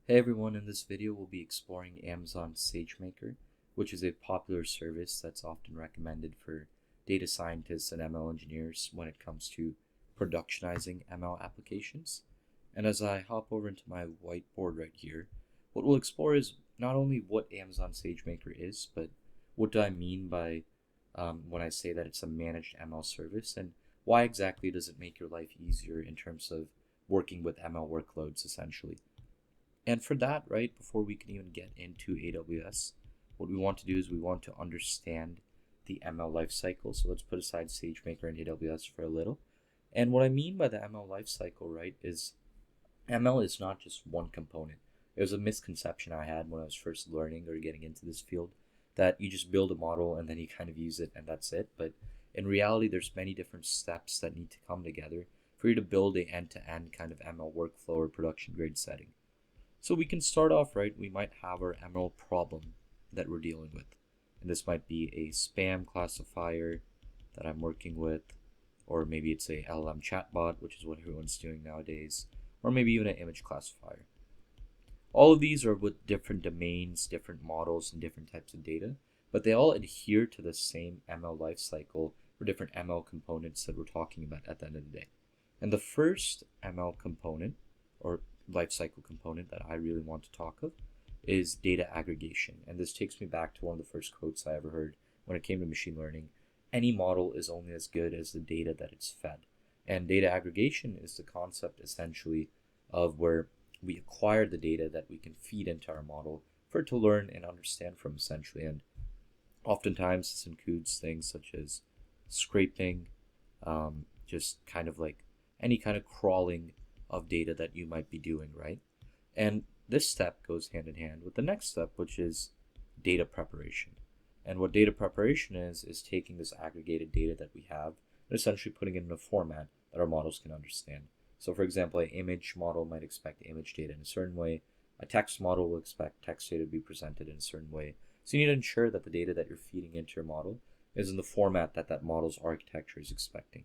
Hey everyone, in this video we'll be exploring Amazon's SageMaker, which is a popular service that's often recommended for data scientists and ML engineers when it comes to productionizing ML applications. And as I hop over into my whiteboard right here, what we'll explore is not only what Amazon SageMaker is, but what do I mean by when I say that it's a managed ML service, and why exactly does it make your life easier in terms of working with ML workloads essentially. And for that, right, before we can even get into AWS, what we want to do is we want to understand the ML lifecycle. So let's put aside SageMaker and AWS for a little. And what I mean by the ML lifecycle, right, is ML is not just one component. It was a misconception I had when I was first learning or getting into this field that you just build a model and then you kind of use it and that's it. But in reality, there's many different steps that need to come together for you to build a end-to-end kind of ML workflow or production grade setting. So we can start off, right, we might have our ML problem that we're dealing with. And this might be a spam classifier that I'm working with, or maybe it's a LLM chatbot, which is what everyone's doing nowadays, or maybe even an image classifier. All of these are with different domains, different models, and different types of data, but they all adhere to the same ML lifecycle for different ML components that we're talking about at the end of the day. And the first ML component, or lifecycle component that I really want to talk of, is data aggregation. And this takes me back to one of the first quotes I ever heard when it came to machine learning. Any model is only as good as the data that it's fed. And data aggregation is the concept essentially of where we acquire the data that we can feed into our model for it to learn and understand from essentially. And oftentimes this includes things such as scraping, just kind of like any kind of crawling of data that you might be doing, right? And this step goes hand in hand with the next step, which is data preparation. And what data preparation is taking this aggregated data that we have and essentially putting it in a format that our models can understand. So for example, an image model might expect image data in a certain way. A text model will expect text data to be presented in a certain way. So you need to ensure that the data that you're feeding into your model is in the format that that model's architecture is expecting.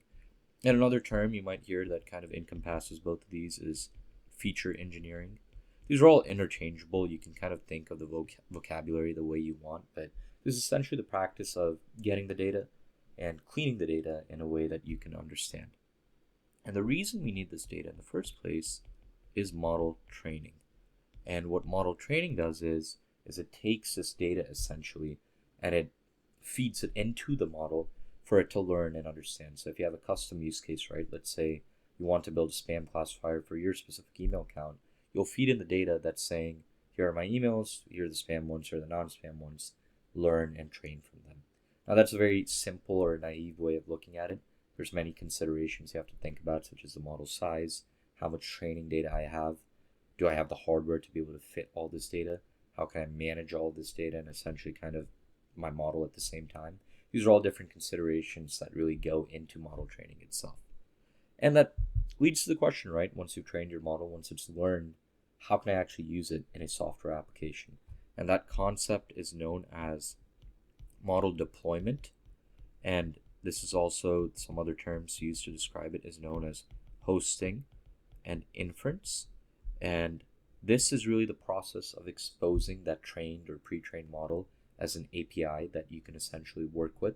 And another term you might hear that kind of encompasses both of these is feature engineering. These are all interchangeable. You can kind of think of the vocabulary the way you want, but this is essentially the practice of getting the data and cleaning the data in a way that you can understand. And the reason we need this data in the first place is model training. And what model training does is it takes this data essentially and it feeds it into the model for it to learn and understand. So if you have a custom use case, right, let's say you want to build a spam classifier for your specific email account, you'll feed in the data that's saying, here are my emails, here are the spam ones, here are the non-spam ones, learn and train from them. Now that's a very simple or naive way of looking at it. There's many considerations you have to think about, such as the model size, how much training data I have, do I have the hardware to be able to fit all this data, how can I manage all this data and essentially kind of my model at the same time. These are all different considerations that really go into model training itself. And that leads to the question, right? Once you've trained your model, once it's learned, how can I actually use it in a software application? And that concept is known as model deployment. And this is also some other terms used to describe it is known as hosting and inference. And this is really the process of exposing that trained or pre-trained model as an API that you can essentially work with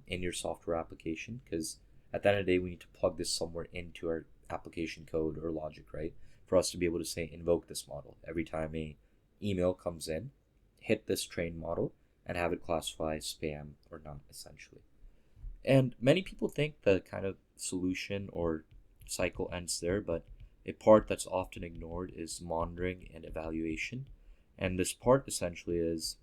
in your software application, because at the end of the day, we need to plug this somewhere into our application code or logic, right? For us to be able to say, invoke this model. Every time a email comes in, hit this trained model and have it classify spam or not, essentially. And many people think the kind of solution or cycle ends there, but a part that's often ignored is monitoring and evaluation. And this part essentially is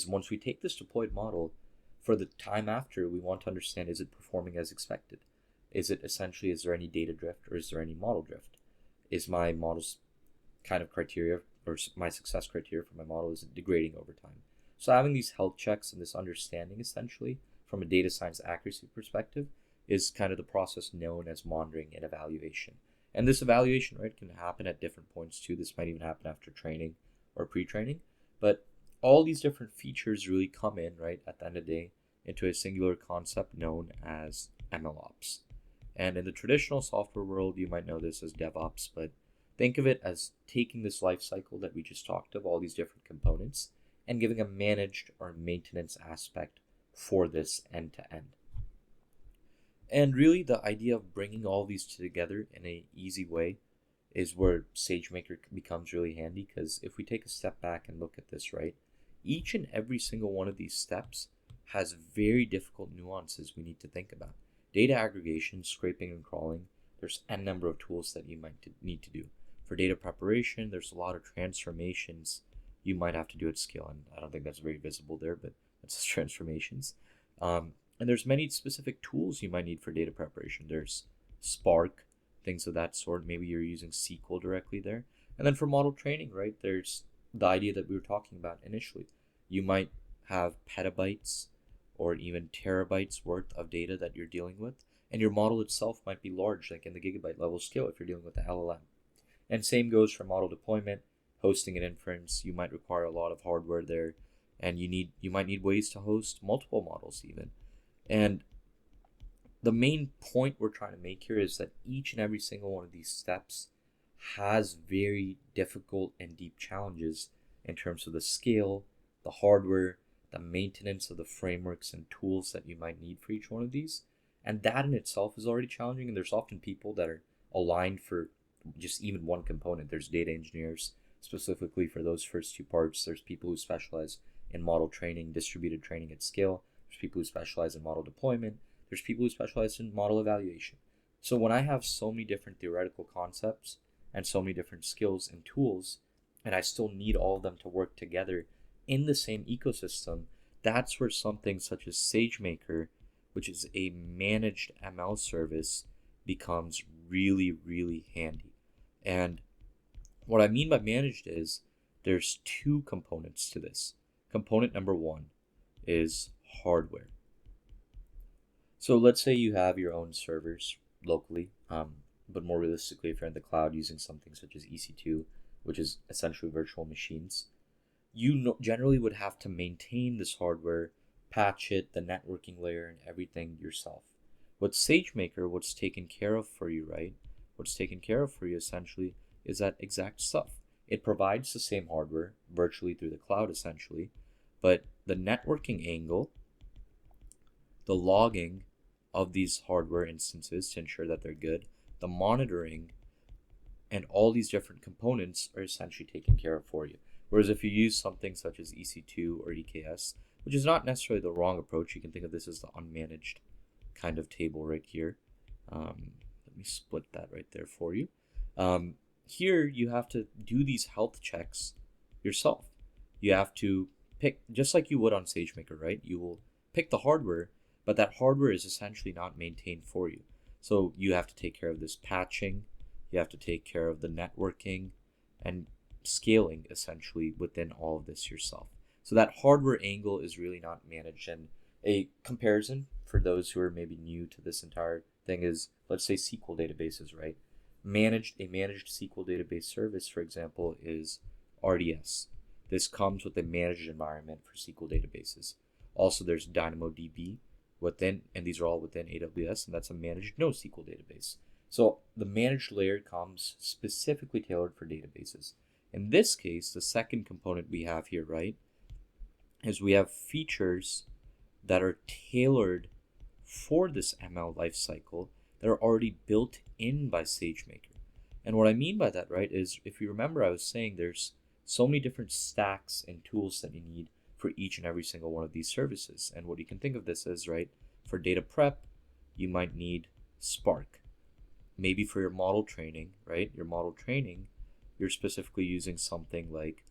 once we take this deployed model, for the time after, we want to understand, is it performing as expected? Is there any data drift or is there any model drift? Is my model's kind of criteria or my success criteria for my model, is it degrading over time? So having these health checks and this understanding essentially from a data science accuracy perspective is kind of the process known as monitoring and evaluation. And this evaluation, right, can happen at different points too. This might even happen after training or pre-training, but all these different features really come in, right, at the end of the day into a singular concept known as MLOps. And in the traditional software world, you might know this as DevOps, but Think of it as taking this life cycle that we just talked of, all these different components, and giving a managed or maintenance aspect for this end to end. And really, the idea of bringing all these together in an easy way is where SageMaker becomes really handy, because if we take a step back and look at this, right, each and every single one of these steps has very difficult nuances we need to think about. Data aggregation, scraping and crawling, there's n number of tools that you might need to do. For data preparation, there's a lot of transformations you might have to do at scale, and I don't think that's very visible there, but that's transformations. And there's many specific tools you might need for data preparation. There's Spark, things of that sort. Maybe you're using SQL directly there. And then for model training, right, there's the idea that we were talking about initially. You might have petabytes or even terabytes worth of data that you're dealing with, and your model itself might be large, like in the gigabyte level scale if you're dealing with the LLM. And same goes for model deployment, hosting and inference. You might require a lot of hardware there, and you might need ways to host multiple models even. And the main point we're trying to make here is that each and every single one of these steps has very difficult and deep challenges in terms of the scale, the hardware, the maintenance of the frameworks and tools that you might need for each one of these. And that in itself is already challenging. And there's often people that are aligned for just even one component. There's data engineers specifically for those first two parts. There's people who specialize in model training, distributed training at scale. There's people who specialize in model deployment. There's people who specialize in model evaluation. So when I have so many different theoretical concepts and so many different skills and tools, and I still need all of them to work together in the same ecosystem, that's where something such as SageMaker, which is a managed ML service, becomes really, really handy. And what I mean by managed is there's two components to this. Component number one is hardware. So let's say you have your own servers locally, but more realistically, if you're in the cloud using something such as EC2, which is essentially virtual machines, you generally would have to maintain this hardware, patch it, the networking layer, and everything yourself. With SageMaker, what's taken care of for you, right? What's taken care of for you essentially is that exact stuff. It provides the same hardware virtually through the cloud essentially, but the networking angle, the logging of these hardware instances to ensure that they're good, the monitoring, and all these different components are essentially taken care of for you. Whereas if you use something such as EC2 or EKS, which is not necessarily the wrong approach, you can think of this as the unmanaged kind of table right here. Let me split that right there for you. Here you have to do these health checks yourself. You have to pick, just like you would on SageMaker, right? You will pick the hardware, but that hardware is essentially not maintained for you. So you have to take care of this patching, you have to take care of the networking and scaling essentially within all of this yourself. So that hardware angle is really not managed. And a comparison for those who are maybe new to this entire thing is, let's say SQL databases, right? A managed SQL database service, for example, is RDS. This comes with a managed environment for SQL databases. Also, there's DynamoDB within, and these are all within AWS, and that's a managed NoSQL database. So the managed layer comes specifically tailored for databases. In this case, the second component we have here, right, is we have features that are tailored for this ML lifecycle that are already built in by SageMaker. And what I mean by that, right, is if you remember, I was saying there's so many different stacks and tools that you need for each and every single one of these services. And what you can think of this as, right, for data prep, you might need Spark. Maybe for your model training, right, you're specifically using something like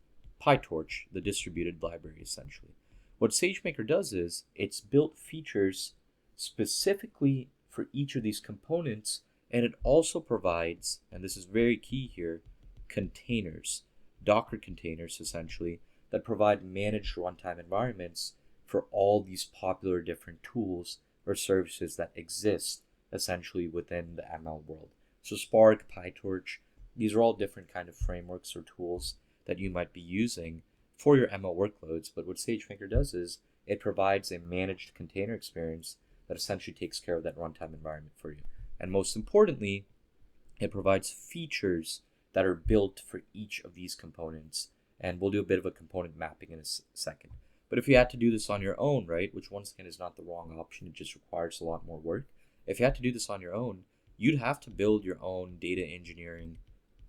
PyTorch, the distributed library, essentially. What SageMaker does is it's built features specifically for each of these components, and it also provides, and this is very key here, containers, Docker containers essentially, that provide managed runtime environments for all these popular different tools or services that exist essentially within the ML world. So Spark, PyTorch, these are all different kind of frameworks or tools that you might be using for your ML workloads. But what SageMaker does is it provides a managed container experience that essentially takes care of that runtime environment for you. And most importantly, it provides features that are built for each of these components. And we'll do a bit of a component mapping in a second. But if you had to do this on your own, right, which once again is not the wrong option, it just requires a lot more work. If you had to do this on your own, you'd have to build your own data engineering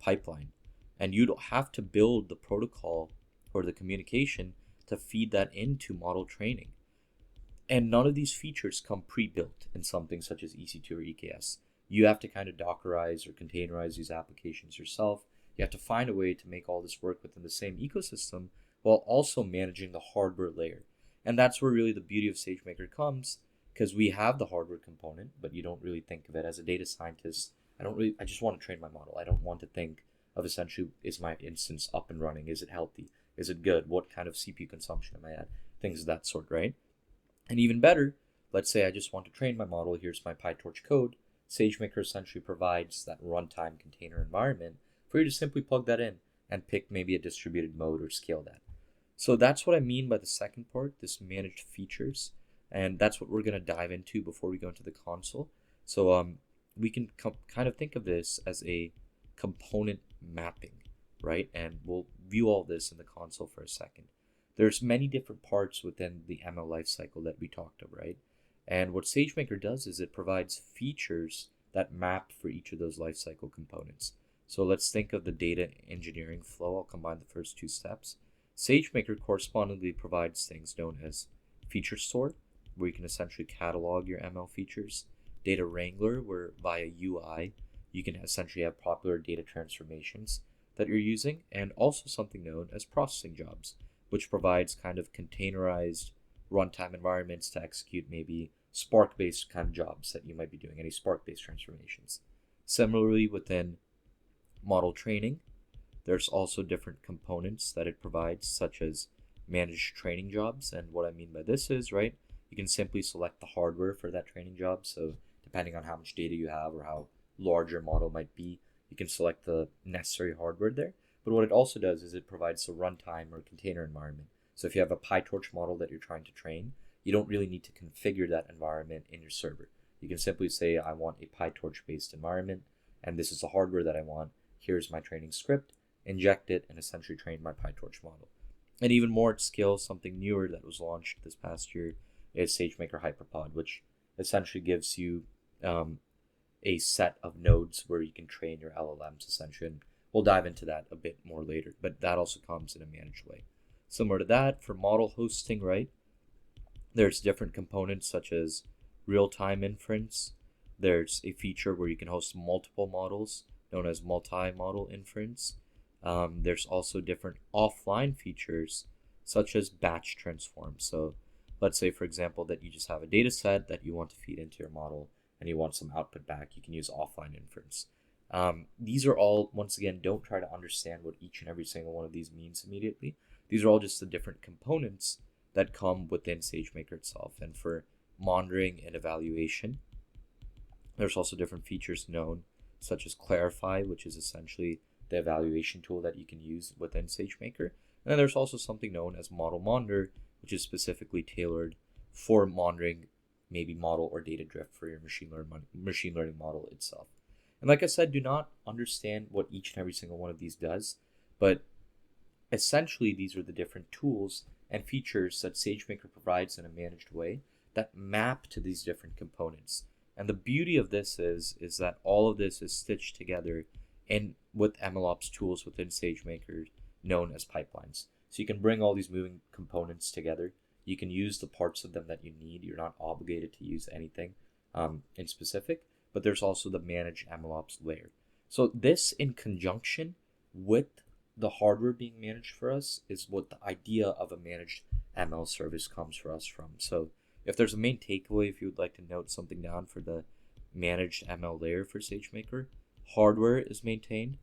pipeline. And you'd have to build the protocol or the communication to feed that into model training. And none of these features come pre-built in something such as EC2 or EKS. You have to kind of Dockerize or containerize these applications yourself. You have to find a way to make all this work within the same ecosystem while also managing the hardware layer. And that's where really the beauty of SageMaker comes, because we have the hardware component, but you don't really think of it as a data scientist. I just want to train my model. I don't want to think of essentially, is my instance up and running? Is it healthy? Is it good? What kind of CPU consumption am I at? Things of that sort, right? And even better, let's say I just want to train my model. Here's my PyTorch code. SageMaker essentially provides that runtime container environment for you to simply plug that in and pick maybe a distributed mode or scale that. So that's what I mean by the second part, this managed features. And that's what we're going to dive into before we go into the console. So we can kind of think of this as a component mapping, right? And we'll view all this in the console for a second. There's many different parts within the ML lifecycle that we talked of, right? And what SageMaker does is it provides features that map for each of those lifecycle components. So let's think of the data engineering flow. I'll combine the first two steps. SageMaker correspondingly provides things known as feature store, where you can essentially catalog your ML features. Data wrangler, where via UI, you can essentially have popular data transformations that you're using, and also something known as processing jobs, which provides kind of containerized runtime environments to execute maybe Spark-based kind of jobs that you might be doing, any Spark-based transformations. Similarly, within model training, there's also different components that it provides, such as managed training jobs. And what I mean by this is, right, you can simply select the hardware for that training job. So depending on how much data you have or how large your model might be, you can select the necessary hardware there. But what it also does is it provides a runtime or container environment. So if you have a PyTorch model that you're trying to train, you don't really need to configure that environment in your server. You can simply say, I want a PyTorch-based environment, and this is the hardware that I want. Here's my training script, inject it, and essentially train my PyTorch model. And even more at scale, something newer that was launched this past year is SageMaker HyperPod, which essentially gives you a set of nodes where you can train your LLMs, essentially. And we'll dive into that a bit more later, but that also comes in a managed way. Similar to that, for model hosting, right, there's different components such as real-time inference. There's a feature where you can host multiple models known as multi-model inference. There's also different offline features such as batch transform. So let's say, for example, that you just have a data set that you want to feed into your model and you want some output back. You can use offline inference. These are all, once again, don't try to understand what each and every single one of these means immediately. These are all just the different components that come within SageMaker itself. And for monitoring and evaluation, there's also different features known, such as Clarify, which is essentially the evaluation tool that you can use within SageMaker. And then there's also something known as Model Monitor, which is specifically tailored for monitoring maybe model or data drift for your machine learning model itself. And like I said, do not understand what each and every single one of these does, but essentially these are the different tools and features that SageMaker provides in a managed way that map to these different components. And the beauty of this is that all of this is stitched together in with MLOps tools within SageMaker known as pipelines. So you can bring all these moving components together. You can use the parts of them that you need. You're not obligated to use anything in specific, but there's also the managed MLOps layer. So this, in conjunction with the hardware being managed for us, is what the idea of a managed ML service comes for us from. So if there's a main takeaway, if you would like to note something down for the managed ML layer for SageMaker, hardware is maintained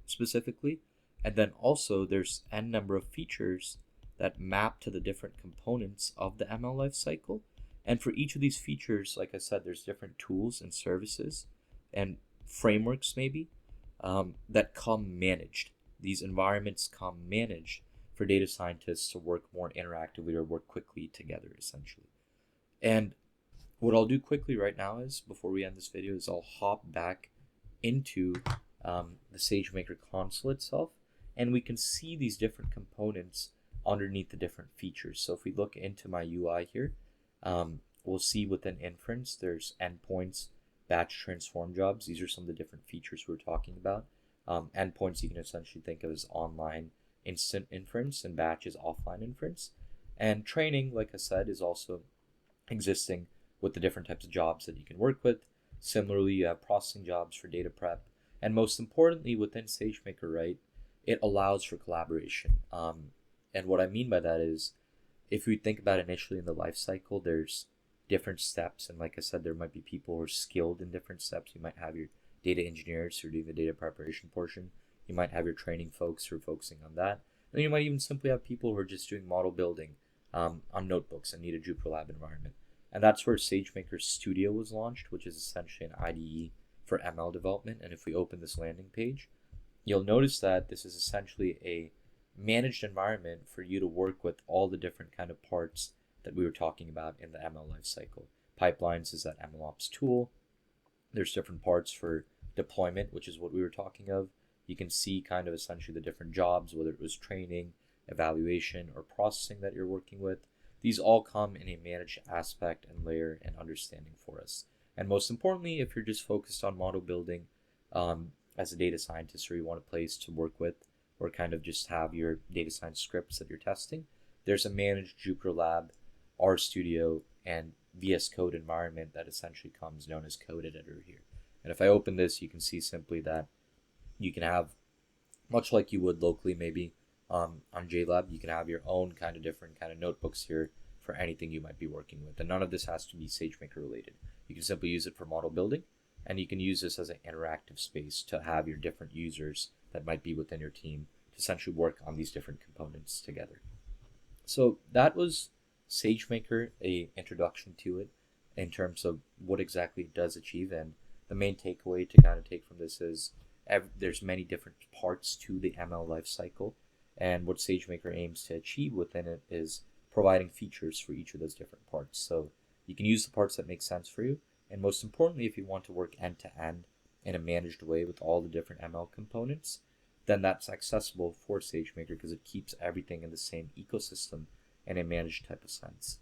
specifically, and then also there's n number of features that map to the different components of the ML lifecycle. And for each of these features, like I said, there's different tools and services and frameworks maybe that come managed. These environments come managed for data scientists to work more interactively or work quickly together, essentially. And what I'll do quickly right now is, before we end this video, is I'll hop back into the SageMaker console itself, and we can see these different components underneath the different features. So if we look into my UI here, we'll see within inference, there's endpoints, batch transform jobs. These are some of the different features we're talking about. Endpoints you can essentially think of as online instant inference, and batch is offline inference. And training, like I said, is also existing with the different types of jobs that you can work with. Similarly, you have processing jobs for data prep. And most importantly, within SageMaker, right, it allows for collaboration. And what I mean by that is, if we think about initially in the life cycle, there's different steps. And like I said, there might be people who are skilled in different steps. You might have your data engineers who are doing the data preparation portion. You might have your training folks who are focusing on that. And you might even simply have people who are just doing model building on notebooks and need a Jupyter Lab environment. And that's where SageMaker Studio was launched, which is essentially an IDE for ML development. And if we open this landing page, you'll notice that this is essentially a managed environment for you to work with all the different kind of parts that we were talking about in the ML lifecycle. Pipelines is that MLOps tool. There's different parts for deployment, which is what we were talking of. You can see kind of essentially the different jobs, whether it was training, evaluation, or processing that you're working with. These all come in a managed aspect and layer and understanding for us. And most importantly, if you're just focused on model building as a data scientist, or you want a place to work with, or kind of just have your data science scripts that you're testing, there's a managed Jupyter Lab, RStudio, and VS Code environment that essentially comes known as Code Editor here. And if I open this, you can see simply that you can have, much like you would locally maybe on JLab, you can have your own kind of different kind of notebooks here for anything you might be working with. And none of this has to be SageMaker related. You can simply use it for model building, and you can use this as an interactive space to have your different users that might be within your team to essentially work on these different components together. So that was SageMaker, a introduction to it in terms of what exactly it does achieve. And the main takeaway to kind of take from this is there's many different parts to the ML lifecycle, and what SageMaker aims to achieve within it is providing features for each of those different parts. So you can use the parts that make sense for you, and most importantly, if you want to work end to end in a managed way with all the different ML components, then that's accessible for SageMaker because it keeps everything in the same ecosystem in a managed type of sense.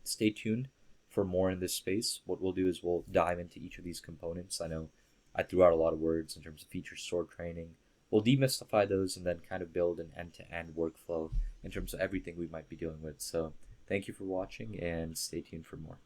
Stay tuned for more in this space. What we'll do is we'll dive into each of these components. I know I threw out a lot of words in terms of feature store training. We'll demystify those and then kind of build an end-to-end workflow in terms of everything we might be dealing with. So thank you for watching, and stay tuned for more.